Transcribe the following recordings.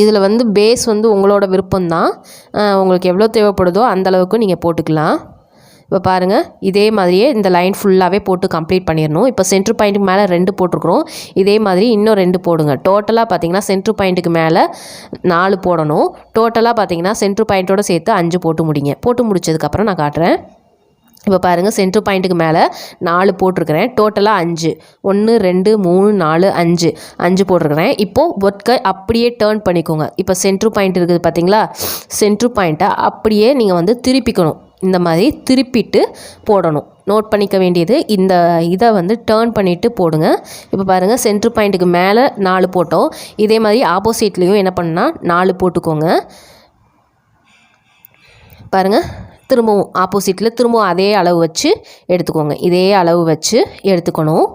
இதில் வந்து பேஸ் வந்து உங்களோட விருப்பம்தான். உங்களுக்கு எவ்வளோ தேவைப்படுதோ அந்தளவுக்கு நீங்கள் போட்டுக்கலாம். இப்போ பாருங்கள், இதே மாதிரியே இந்த லைன் ஃபுல்லாகவே போட்டு கம்ப்ளீட் பண்ணிடணும். இப்போ சென்ட்ரு பாயிண்ட்டுக்கு மேலே 2 போட்டிருக்கிறோம். இதே மாதிரி இன்னும் 2 போடுங்க. டோட்டலாக பார்த்தீங்கன்னா சென்ட்ரு பாயிண்ட்டுக்கு மேலே 4 போடணும். டோட்டலாக பார்த்தீங்கன்னா சென்ட்ரு பாயிண்ட்டோடு சேர்த்து 5 போட்டு முடிங்க. போட்டு முடிச்சதுக்கப்புறம் நான் காட்டுறேன். இப்போ பாருங்கள், சென்ட்ரு பாயிண்ட்டுக்கு மேலே 4 போட்டிருக்கிறேன். டோட்டலாக 5. 1 2 3 4 5 போட்டிருக்கிறேன். இப்போது ஒர்க்கை அப்படியே டேர்ன் பண்ணிக்கோங்க. இப்போ சென்ட்ரு பாயிண்ட் இருக்குது பார்த்தீங்களா, சென்ட்ரு பாயிண்ட்டை அப்படியே நீங்கள் வந்து திருப்பிக்கணும். இந்த மாதிரி திருப்பிட்டு போடணும். நோட் பண்ணிக்க வேண்டியது, இந்த இதை வந்து டேர்ன் பண்ணிவிட்டு போடுங்க. இப்போ பாருங்கள், சென்ட்ரு பாயிண்ட்டுக்கு மேலே 4 போட்டோம். இதே மாதிரி ஆப்போசிட்லேயும் என்ன பண்ணால் 4 போட்டுக்கோங்க. பாருங்கள், திரும்பவும் ஆப்போசிட்டில் திரும்பவும் அதே அளவு வச்சு எடுத்துக்கோங்க. இதே அளவு வச்சு எடுத்துக்கணும்.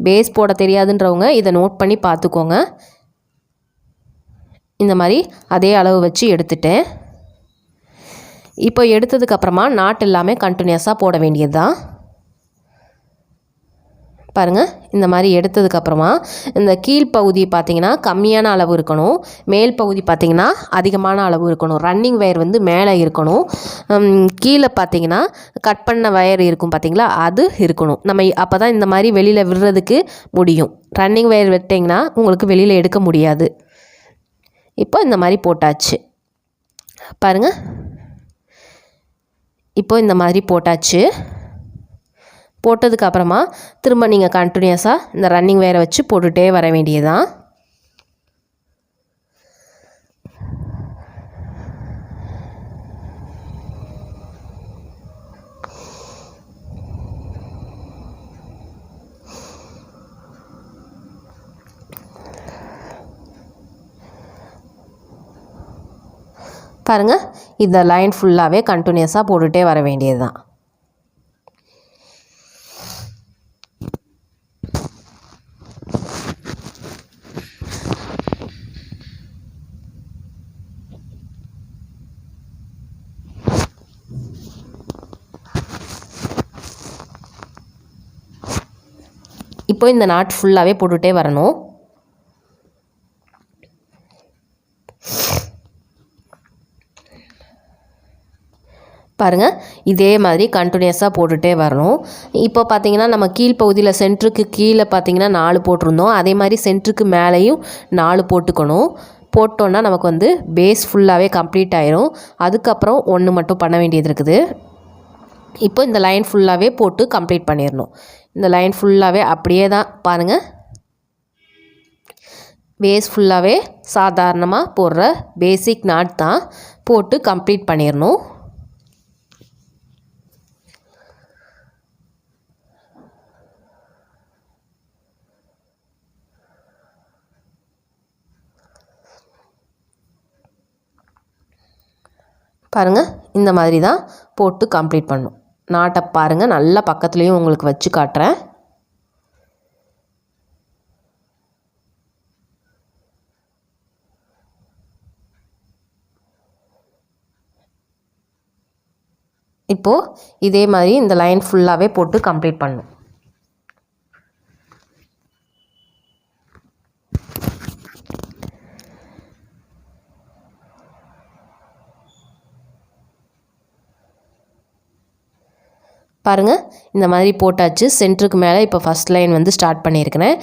பேஸ் போட தெரியாதுன்றவங்க இதை நோட் பண்ணி பார்த்துக்கோங்க. இந்த மாதிரி அதே அளவு வச்சு எடுத்துட்டேன். இப்போ எடுத்ததுக்கப்புறமா நாட் எல்லாமே கண்டினியூஸாக போட வேண்டியது தான். பாருங்கள், இந்த மாதிரி எடுத்ததுக்கப்புறமா இந்த கீழ்ப்பகுதி பார்த்திங்கன்னா கம்மியான அளவு இருக்கணும், மேல் பகுதி பார்த்திங்கன்னா அதிகமான அளவு இருக்கணும். ரன்னிங் வயர் வந்து மேலே இருக்கணும், கீழே பார்த்திங்கன்னா கட் பண்ண வயர் இருக்கும் பார்த்திங்களா, அது இருக்கணும். நம்ம அப்போ தான் இந்த மாதிரி வெளியில் விடுறதுக்கு முடியும். ரன்னிங் வயர் விட்டிங்கன்னா உங்களுக்கு வெளியில் எடுக்க முடியாது. இப்போ இந்த மாதிரி போட்டாச்சு. பாருங்கள், இப்போ இந்த மாதிரி போட்டாச்சு. போட்டதுக்கப்புறமா திரும்ப நீங்கள் கண்டினியூஸாக இந்த ரன்னிங் வயரை வச்சு போட்டுகிட்டே வர வேண்டியதுதான். பாருங்கள், இந்த லைன் ஃபுல்லாகவே கண்டினியூஸாக போட்டுகிட்டே வர வேண்டியது தான். இப்போ இந்த நாட் ஃபுல்லாகவே போட்டுகிட்டே வரணும். பாருங்கள், இதே மாதிரி கண்டினியூஸாக போட்டுகிட்டே வரணும். இப்போ பார்த்தீங்கன்னா நம்ம கீழ்ப்பகுதியில் சென்ட்ருக்கு கீழே பார்த்தீங்கன்னா 4 போட்டிருந்தோம். அதே மாதிரி சென்ட்ருக்கு மேலேயும் 4 போட்டுக்கணும். போட்டோன்னா நமக்கு வந்து பேஸ் ஃபுல்லாகவே கம்ப்ளீட் ஆயிரும். அதுக்கப்புறம் 1 மட்டும் பண்ண வேண்டியது இருக்குது. இப்போ இந்த லைன் ஃபுல்லாகவே போட்டு கம்ப்ளீட் பண்ணிடணும். இந்த லைன் ஃபுல்லாகவே அப்படியே தான் பாருங்கள், பேஸ் ஃபுல்லாகவே சாதாரணமாக போடுற பேசிக் நாட் தான், போட்டு கம்ப்ளீட் பண்ணிடணும். பாருங்கள், இந்த மாதிரி தான் போட்டு கம்ப்ளீட் பண்ணணும். நாட்டை பாருங்கள், நல்லா பக்கத்துலேயும் உங்களுக்கு வச்சு காட்டுறேன். இப்போது இதே மாதிரி இந்த லைன் ஃபுல்லாகவே போட்டு கம்ப்ளீட் பண்ணணும். பாருங்கள், இந்த மாதிரி போட்டாச்சு. சென்டருக்கு மேலே இப்போ ஃபஸ்ட் லைன் வந்து ஸ்டார்ட் பண்ணியிருக்கிறேன்.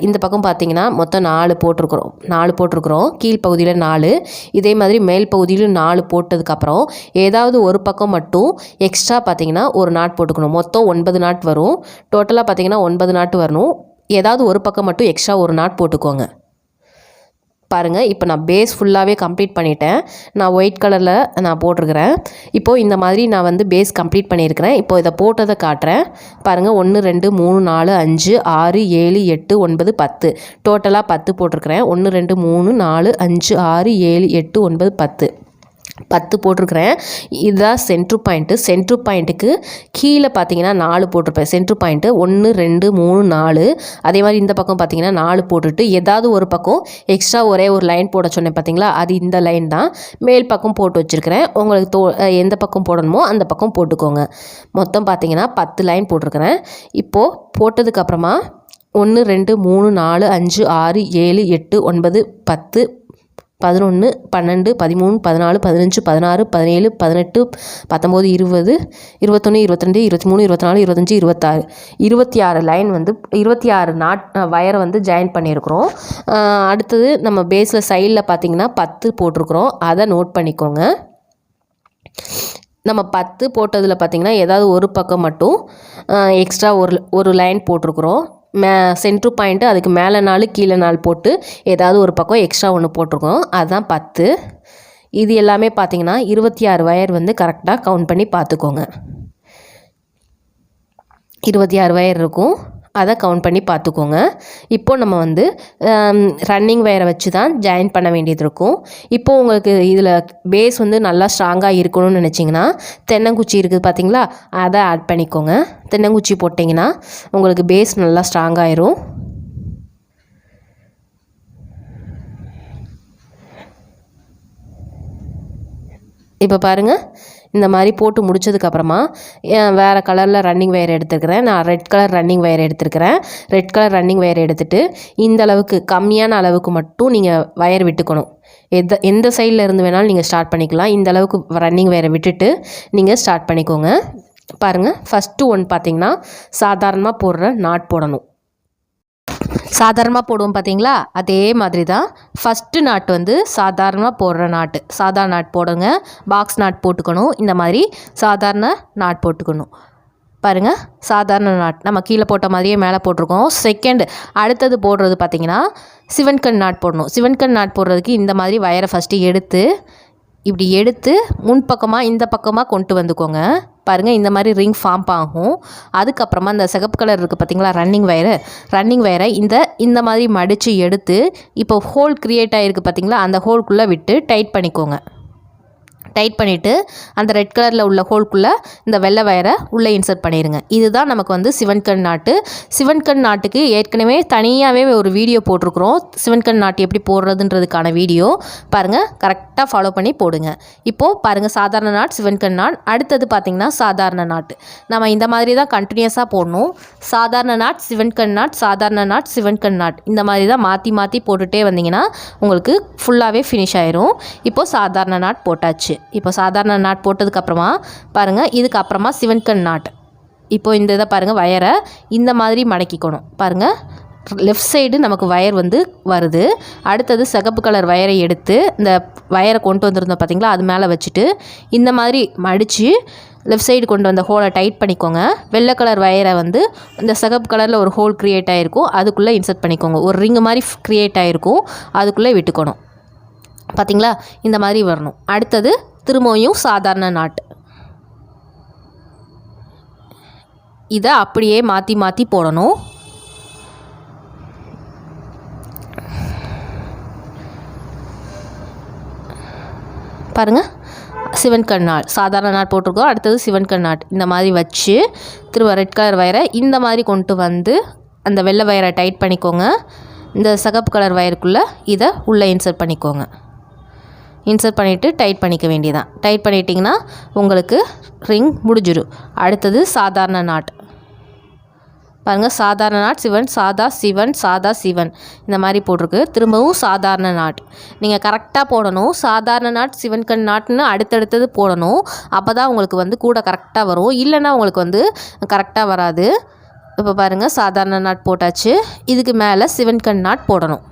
இந்த பக்கம் பார்த்தீங்கன்னா மொத்தம் 4 போட்டிருக்கிறோம். கீழ்ப்பகுதியில் 4, இதே மாதிரி மேல் பகுதியிலும் 4 போட்டதுக்கப்புறம் ஏதாவது ஒரு பக்கம் மட்டும் எக்ஸ்ட்ரா பார்த்தீங்கன்னா ஒரு நாட் போட்டுக்கணும். மொத்தம் 9 நாட் வரும். டோட்டலாக பார்த்தீங்கன்னா 9 நாட் வரணும். ஏதாவது ஒரு பக்கம் மட்டும் எக்ஸ்ட்ரா ஒரு நாட் போட்டுக்கோங்க. பாருங்கள், இப்போ நான் பேஸ் ஃபுல்லாகவே கம்ப்ளீட் பண்ணிட்டேன். நான் ஒயிட் கலரில் நான் போட்டிருக்கிறேன். இப்போது இந்த மாதிரி நான் வந்து பேஸ் கம்ப்ளீட் பண்ணியிருக்கிறேன். இப்போது இதை போட்டதை காட்டுறேன். பாருங்கள், 1 2 3 4 5 6 7 8 9 10 டோட்டலாக 10 போட்டிருக்கிறேன். 1 2 3 4 5 6 7 8 9 10 போட்டிருக்கிறேன். இதுதான் சென்ட்ரு பாயிண்ட்டு. சென்ட்ரு பாயிண்ட்டுக்கு கீழே பார்த்தீங்கன்னா 4 போட்டிருப்பேன். Centre point 1 2 3 4. அதே மாதிரி இந்த பக்கம் பார்த்தீங்கன்னா 4 போட்டுட்டு ஏதாவது ஒரு பக்கம் எக்ஸ்ட்ரா ஒரே ஒரு லைன் போட சொன்னேன் பார்த்தீங்களா, அது இந்த லைன் தான். மேல் பக்கம் போட்டு வச்சுருக்கிறேன். உங்களுக்கு எந்த பக்கம் போடணுமோ அந்த பக்கம் போட்டுக்கோங்க. மொத்தம் பார்த்தீங்கன்னா 10 லைன் போட்டிருக்கிறேன். இப்போது போட்டதுக்கப்புறமா 1 2 3 4 5 6 7 8 9 10 11 12 13 14 15 16 17 18 19 20 21 22 23 24 25 26 26 லைன் வந்து 26 வயரை வந்து ஜாயின் பண்ணியிருக்கிறோம். அடுத்தது நம்ம பேஸில் சைடில் பார்த்திங்கன்னா 10 போட்டிருக்கிறோம். அதை நோட் பண்ணிக்கோங்க. நம்ம 10 போட்டதில் பார்த்திங்கன்னா ஏதாவது ஒரு பக்கம் மட்டும் எக்ஸ்ட்ரா ஒரு லைன் போட்டிருக்கிறோம். சென்ட்ரு பாயிண்ட்டு அதுக்கு மேலே 4 கீழே 4 போட்டு ஏதாவது ஒரு பக்கம் எக்ஸ்ட்ரா ஒன்று போட்டிருக்கோம். அதுதான் 10. இது எல்லாமே பார்த்திங்கன்னா 26 வயர் வந்து கரெக்டாக கவுண்ட் பண்ணி பார்த்துக்கோங்க. 26 வயர் இருக்கும், அதை கவுண்ட் பண்ணி பார்த்துக்கோங்க. இப்போது நம்ம வந்து ரன்னிங் வயரை வச்சு தான் ஜாயின் பண்ண வேண்டியது இருக்கும். இப்போது உங்களுக்கு இதில் பேஸ் வந்து நல்லா ஸ்ட்ராங்காக இருக்கணும்னு நினச்சிங்கன்னா தென்னங்குச்சி இருக்குது பார்த்திங்களா, அதை ஆட் பண்ணிக்கோங்க. தென்னங்குச்சி போட்டிங்கன்னா உங்களுக்கு பேஸ் நல்லா ஸ்ட்ராங்காயிரும். இப்போ பாருங்கள், இந்த மாதிரி போட்டு முடிச்சதுக்கப்புறமா வேறு கலரில் ரன்னிங் வயர் எடுத்துருக்கிறேன். நான் ரெட் கலர் ரன்னிங் வயர் எடுத்துருக்கிறேன். ரெட் கலர் ரன்னிங் வயர் எடுத்துகிட்டு இந்த அளவுக்கு கம்மியான அளவுக்கு மட்டும் நீங்கள் வயர் விட்டுக்கணும். எந்த சைடில் இருந்து வேணாலும் நீங்கள் ஸ்டார்ட் பண்ணிக்கலாம். இந்த அளவுக்கு ரன்னிங் வயரை விட்டுட்டு நீங்கள் ஸ்டார்ட் பண்ணிக்கோங்க. பாருங்கள், ஃபஸ்ட்டு ஒன் பார்த்திங்கன்னா சாதாரணமாக போடுற நாட் போடணும். சாதாரணமாக போடுவோம் பார்த்தீங்களா, அதே மாதிரி தான் ஃபஸ்ட்டு நாட் வந்து சாதாரணமாக போடுற நாட்டு. சாதாரண நாட் போடுங்க, பாக்ஸ் நாட் போட்டுக்கணும். இந்த மாதிரி சாதாரண நாட் போட்டுக்கணும். பாருங்கள், சாதாரண நாட் நம்ம கீழே போட்ட மாதிரியே மேலே போட்டிருக்கோம். செகண்ட் அடுத்தது போடுறது பார்த்திங்கன்னா சிவன்கண் நாட் போடணும். சிவன்கண் நாட் போடுறதுக்கு இந்த மாதிரி வயரை ஃபஸ்ட்டு இப்படி எடுத்து முன்பக்கமாக இந்த பக்கமாக கொண்டு வந்துக்கோங்க. பாருங்கள், இந்த மாதிரி ரிங் ஃபார்ம் ஆகும். அதுக்கப்புறமா இந்த சிகப்பு கலர் இருக்குது பார்த்திங்களா ரன்னிங் வயரை இந்த மாதிரி மடித்து எடுத்து இப்போ ஹோல் க்ரியேட் ஆகிருக்கு பார்த்திங்களா, அந்த ஹோல்குள்ளே விட்டு டைட் பண்ணிக்கோங்க. டைட் பண்ணிவிட்டு அந்த ரெட் கலரில் உள்ள ஹோல்குள்ளே இந்த வெள்ளை வயரை உள்ளே இன்சர்ட் பண்ணிடுங்க. இதுதான் நமக்கு வந்து சிவன்கண் நாட்டு. சிவன்கண் நாட்டுக்கு ஏற்கனவே தனியாகவே ஒரு வீடியோ போட்டிருக்கிறோம். சிவன்கண் நாட்டு எப்படி போடுறதுன்றதுக்கான வீடியோ பாருங்கள், கரெக்டாக ஃபாலோ பண்ணி போடுங்க. இப்போது பாருங்கள், சாதாரண நாட், சிவன்கண் நாட். அடுத்தது பார்த்திங்கன்னா சாதாரண நாட்டு. நம்ம இந்த மாதிரி தான் கண்டினியூஸாக போடணும். சாதாரண நாட், சிவன்கண் நாட், சாதாரண நாட், சிவன்கண் நாட், இந்த மாதிரி தான் மாற்றி மாற்றி போட்டுகிட்டே வந்தீங்கன்னா உங்களுக்கு ஃபுல்லாகவே ஃபினிஷ் ஆயிரும். இப்போது சாதாரண நாட் போட்டாச்சு. இப்போ சாதாரண நாட் போட்டதுக்கப்புறமா பாருங்கள், இதுக்கப்புறமா சிவன்கண் நாட். இப்போது இந்த இதை பாருங்கள், வயரை இந்த மாதிரி மடக்கிக்கணும். பாருங்கள், லெஃப்ட் சைடு நமக்கு வயர் வந்து வருது. அடுத்தது சிகப்பு கலர் வயரை எடுத்து இந்த வயரை கொண்டு வந்திருந்தோம் பார்த்திங்களா, அது மேலே வச்சுட்டு இந்த மாதிரி மடித்து லெஃப்ட் சைடு கொண்டு வந்த ஹோலை டைட் பண்ணிக்கோங்க. வெள்ளை கலர் வயரை வந்து இந்த சிகப்பு கலரில் ஒரு ஹோல் க்ரியேட் ஆகிருக்கும், அதுக்குள்ளே இன்சர்ட் பண்ணிக்கோங்க. ஒரு ரிங்கு மாதிரி க்ரியேட் ஆகிருக்கும், அதுக்குள்ளே விட்டுக்கணும். பார்த்திங்களா, இந்த மாதிரி வரணும். அடுத்தது திரும்பவும் சாதாரண நாட். இதை அப்படியே மாற்றி மாற்றி போடணும். பாருங்கள், சிவன்கண் நாட், சாதாரண நாட் போட்டிருக்கோம். அடுத்தது சிவன்கண் நாட். இந்த மாதிரி வச்சு திரும்ப ரெட் கலர் வயரை இந்த மாதிரி கொண்டு வந்து அந்த வெள்ளை வயரை டைட் பண்ணிக்கோங்க. இந்த சிகப்பு கலர் வயருக்குள்ளே இதை உள்ளே இன்சர்ட் பண்ணிக்கோங்க. இன்சர்ட் பண்ணிவிட்டு டைட் பண்ணிக்க வேண்டியதான். டைட் பண்ணிட்டிங்கன்னா உங்களுக்கு ரிங் முடிஞ்சிடும். அடுத்தது சாதாரண நாட். பாருங்கள், சாதாரண நாட், சிவன், சாதா சிவன் இந்த மாதிரி போட்டிருக்கு. திரும்பவும் சாதாரண நாட். நீங்கள் கரெக்டாக போடணும். சாதாரண நாட், சிவன்கண் நாட்னு அடுத்தடுத்தது போடணும். அப்போ தான் உங்களுக்கு வந்து கூட கரெக்டாக வரும். இல்லைன்னா உங்களுக்கு வந்து கரெக்டாக வராது. இப்போ பாருங்கள், சாதாரண நாட் போட்டாச்சு. இதுக்கு மேலே சிவன்கண் நாட் போடணும்.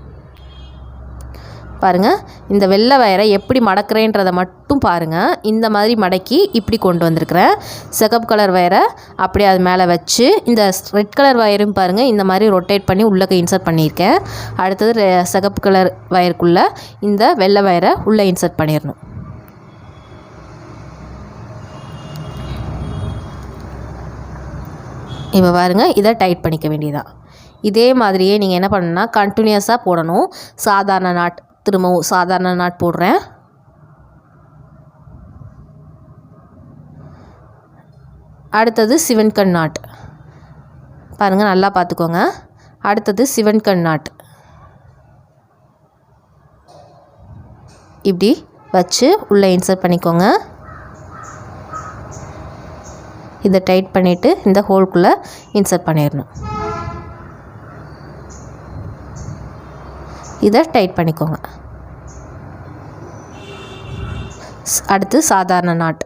பாருங்கள், இந்த வெள்ளை வயரை எப்படி மடக்கிறேன்றதை மட்டும் பாருங்கள். இந்த மாதிரி மடக்கி இப்படி கொண்டு வந்திருக்கிறேன். சிகப்பு கலர் வயரை அப்படியே அது மேலே வச்சு இந்த ரெட் கலர் வயரும் பாருங்கள், இந்த மாதிரி ரொட்டேட் பண்ணி உள்ளே இன்சர்ட் பண்ணியிருக்கேன். அடுத்தது சிகப்பு கலர் வயருக்குள்ளே இந்த வெள்ளை வயரை உள்ளே இன்சர்ட் பண்ணிடணும். இப்போ பாருங்கள், இதை டைட் பண்ணிக்க வேண்டியதான். இதே மாதிரியே நீங்கள் என்ன பண்ணணும்னா கண்டினியூஸாக போடணும். சாதாரண நாட், திரும்பவும் சாதாரண நாட் போடுறேன். அடுத்தது சிவன்கண் நாட். பாருங்கள், நல்லா பார்த்துக்கோங்க. அடுத்தது சிவன்கண் நாட். இப்படி வச்சு உள்ளே இன்சர்ட் பண்ணிக்கோங்க. இதை டைட் பண்ணிவிட்டு இந்த ஹோல்குள்ளே இன்சர்ட் பண்ணிடணும். இதை டைட் பண்ணிக்கோங்க. அடுத்து சாதாரண நாட்.